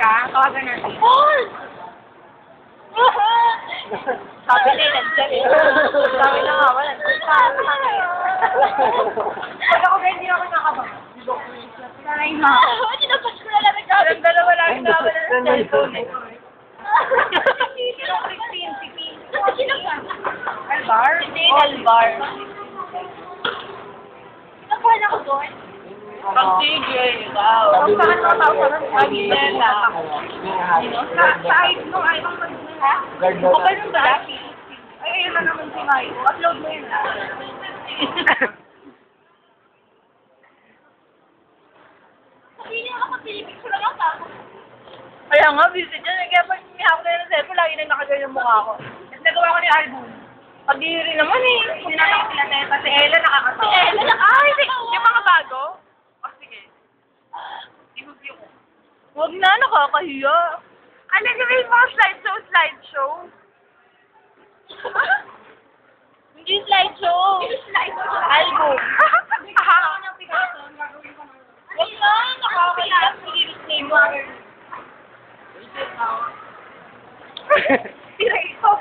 ka, tawagan natin. Paul! Sabi na yun, nandiyan eh. Sabi na nga, wala. Pag ako hindi ako nakabang. Sanay nga. Tinapos ko na lang ang gamit. Walang dalawa lang na wala ng cellphone eh. Sino 16? Sino ba? Albar? Hindi, Albar. Nakuha ako doon. Pag-tigil, ikaw. Ang saan mo tao sa Magdalena. Kahit nung ayaw mo mag-ha? Okay nung ba? Ay, ayun na naman si Mayo. Upload mo yun ah. Sabi niya ako, pinipig ko lang ako. Kaya nga, busy dyan. Kaya pag nihawak na yun ng cellphone, lagi na nakaganyan yung mukha ko. At nagawa ko ni album. Pag-diri naman eh. Sinasama sila Teta. Si Ella nakakatawa. Si Ella nakakatawa. Yung mga bago? O sige. I-review ko. Huwag na, nakakahiya. Ano yung may mga slideshow? Hindi slideshow. Album. Wag na, nakakahiya. Name mo. Tira ikaw.